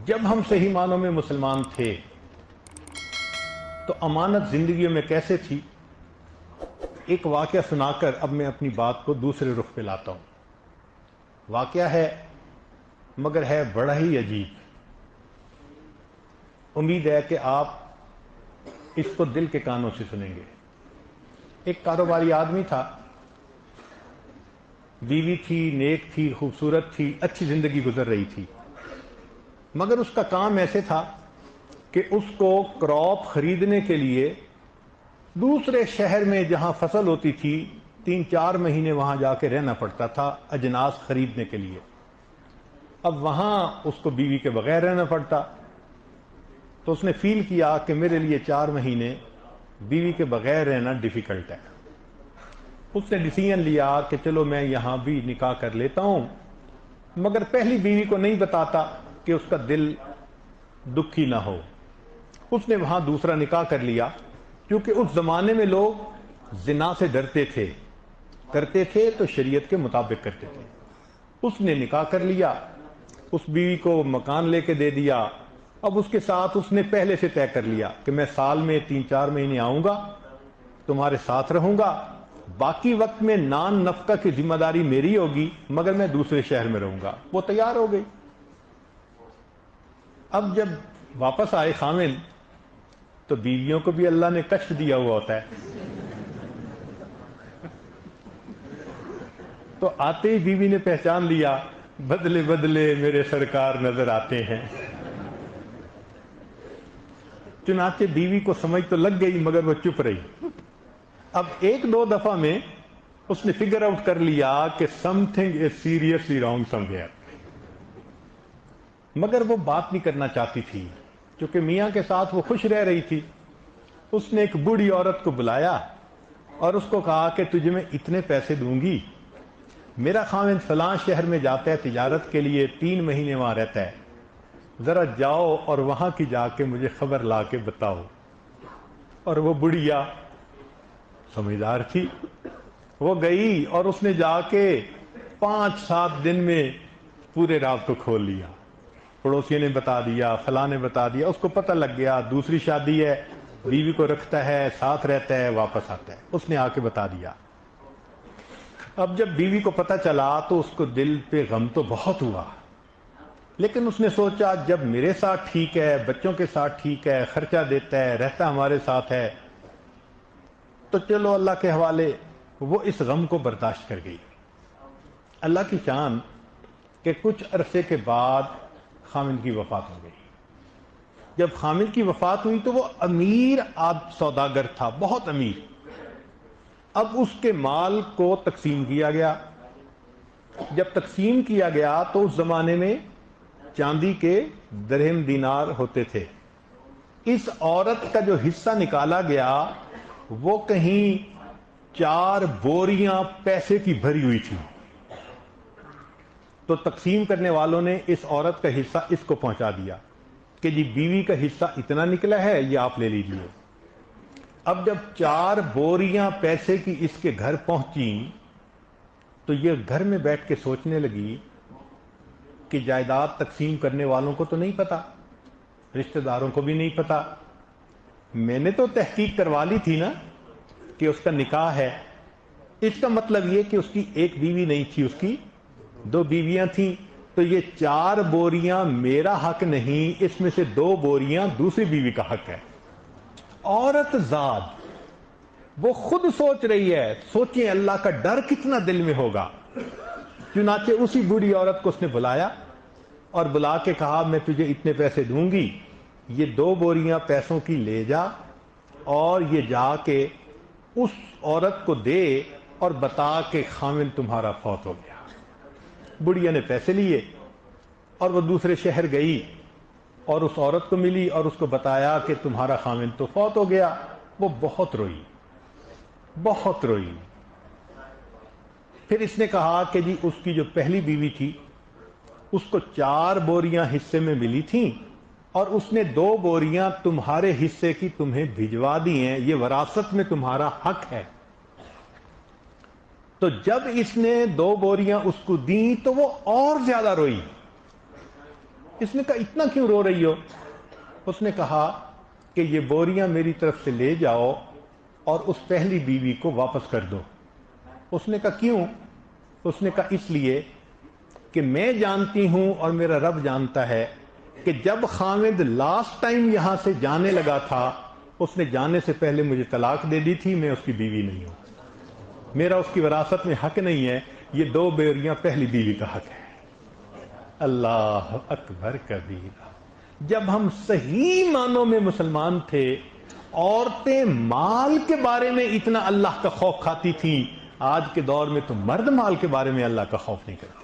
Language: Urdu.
جب ہم صحیح معنوں میں مسلمان تھے تو امانت زندگیوں میں کیسے تھی؟ ایک واقعہ سنا کر اب میں اپنی بات کو دوسرے رخ پہ لاتا ہوں۔ واقعہ ہے مگر ہے بڑا ہی عجیب۔ امید ہے کہ آپ اس کو دل کے کانوں سے سنیں گے۔ ایک کاروباری آدمی تھا، بیوی تھی، نیک تھی، خوبصورت تھی، اچھی زندگی گزر رہی تھی، مگر اس کا کام ایسے تھا کہ اس کو کراپ خریدنے کے لیے دوسرے شہر میں جہاں فصل ہوتی تھی 3-4 مہینے وہاں جا کے رہنا پڑتا تھا اجناس خریدنے کے لیے۔ اب وہاں اس کو بیوی کے بغیر رہنا پڑتا، تو اس نے فیل کیا کہ میرے لیے 4 مہینے بیوی کے بغیر رہنا ڈیفیکلٹ ہے۔ اس نے ڈیسیژن لیا کہ چلو میں یہاں بھی نکاح کر لیتا ہوں، مگر پہلی بیوی کو نہیں بتاتا کہ اس کا دل دکھی نہ ہو۔ اس نے وہاں دوسرا نکاح کر لیا، کیونکہ اس زمانے میں لوگ زنا سے ڈرتے تھے، کرتے تھے تو شریعت کے مطابق کرتے تھے۔ اس نے نکاح کر لیا، اس بیوی کو مکان لے کے دے دیا۔ اب اس کے ساتھ اس نے پہلے سے طے کر لیا کہ میں سال میں 3-4 مہینے آؤں گا، تمہارے ساتھ رہوں گا، باقی وقت میں نان نفقہ کی ذمہ داری میری ہوگی، مگر میں دوسرے شہر میں رہوں گا۔ وہ تیار ہو گئی۔ اب جب واپس آئے خامن، تو بیویوں کو بھی اللہ نے کشف دیا ہوا ہوتا ہے، تو آتے ہی بیوی نے پہچان لیا، بدلے بدلے میرے سرکار نظر آتے ہیں۔ چنانچہ بیوی کو سمجھ تو لگ گئی مگر وہ چپ رہی۔ اب 1-2 دفعہ میں اس نے فگر آؤٹ کر لیا کہ some thing is seriously wrong some where, مگر وہ بات نہیں کرنا چاہتی تھی، کیونکہ میاں کے ساتھ وہ خوش رہ رہی تھی۔ اس نے ایک بوڑھی عورت کو بلایا اور اس کو کہا کہ تجھے میں اتنے پیسے دوں گی، میرا خاوند فلاں شہر میں جاتا ہے تجارت کے لیے، 3 مہینے وہاں رہتا ہے، ذرا جاؤ اور وہاں کی جا کے مجھے خبر لا کے بتاؤ۔ اور وہ بڑھیا سمجھدار تھی، وہ گئی اور اس نے جا کے 5-7 دن میں پورے رات کو کھول لیا۔ پڑوسی نے بتا دیا، فلاں نے بتا دیا، اس کو پتہ لگ گیا دوسری شادی ہے، بیوی کو رکھتا ہے، ساتھ رہتا ہے، واپس آتا ہے۔ اس نے آ کے بتا دیا۔ اب جب بیوی کو پتہ چلا تو اس کو دل پہ غم تو بہت ہوا، لیکن اس نے سوچا جب میرے ساتھ ٹھیک ہے، بچوں کے ساتھ ٹھیک ہے، خرچہ دیتا ہے، رہتا ہمارے ساتھ ہے، تو چلو اللہ کے حوالے۔ وہ اس غم کو برداشت کر گئی۔ اللہ کی شان کہ کچھ عرصے کے بعد خامند کی وفات ہو گئی۔ جب خامند کی وفات ہوئی تو وہ امیر سوداگر تھا، بہت امیر۔ اب اس کے مال کو تقسیم کیا گیا۔ جب تقسیم کیا گیا تو اس زمانے میں چاندی کے درہم دینار ہوتے تھے۔ اس عورت کا جو حصہ نکالا گیا وہ کہیں 4 بوریاں پیسے کی بھری ہوئی تھی، تو تقسیم کرنے والوں نے اس عورت کا حصہ اس کو پہنچا دیا کہ جی بیوی کا حصہ اتنا نکلا ہے، یہ آپ لے لیجئے۔ اب جب 4 بوریاں پیسے کی اس کے گھر پہنچی تو یہ گھر میں بیٹھ کے سوچنے لگی کہ جائیداد تقسیم کرنے والوں کو تو نہیں پتا، رشتہ داروں کو بھی نہیں پتا، میں نے تو تحقیق کروا لی تھی نا کہ اس کا نکاح ہے۔ اس کا مطلب یہ کہ اس کی ایک بیوی نہیں تھی، اس کی 2 بیویاں تھیں، تو یہ 4 بوریاں میرا حق نہیں، اس میں سے 2 بوریاں دوسری بیوی کا حق ہے۔ عورت ذات وہ خود سوچ رہی ہے، سوچیں اللہ کا ڈر کتنا دل میں ہوگا۔ چنانچہ اسی بوڑھی عورت کو اس نے بلایا اور بلا کے کہا میں تجھے اتنے پیسے دوں گی، یہ 2 بوریاں پیسوں کی لے جا اور یہ جا کے اس عورت کو دے اور بتا کہ خامن تمہارا فوت ہو گیا۔ بڑھیا نے پیسے لیے اور وہ دوسرے شہر گئی اور اس عورت کو ملی اور اس کو بتایا کہ تمہارا خامن تو فوت ہو گیا۔ وہ بہت روئی، بہت روئی۔ پھر اس نے کہا کہ جی اس کی جو پہلی بیوی تھی اس کو 4 بوریاں حصے میں ملی تھیں اور اس نے 2 بوریاں تمہارے حصے کی تمہیں بھجوا دی ہیں، یہ وراثت میں تمہارا حق ہے۔ تو جب اس نے 2 بوریاں اس کو دیں تو وہ اور زیادہ روئی اس نے کہا اتنا کیوں رو رہی ہو؟ اس نے کہا کہ یہ بوریاں میری طرف سے لے جاؤ اور اس پہلی بیوی کو واپس کر دو۔ اس نے کہا کیوں؟ اس نے کہا اس لیے کہ میں جانتی ہوں اور میرا رب جانتا ہے کہ جب خامد لاسٹ ٹائم یہاں سے جانے لگا تھا اس نے جانے سے پہلے مجھے طلاق دے دی تھی، میں اس کی بیوی نہیں ہوں، میرا اس کی وراثت میں حق نہیں ہے، یہ 2 بیویاں پہلی بیوی کا حق ہے۔ اللہ اکبر کبیرہ۔ جب ہم صحیح معنوں میں مسلمان تھے، عورتیں مال کے بارے میں اتنا اللہ کا خوف کھاتی تھیں، آج کے دور میں تو مرد مال کے بارے میں اللہ کا خوف نہیں کرتے۔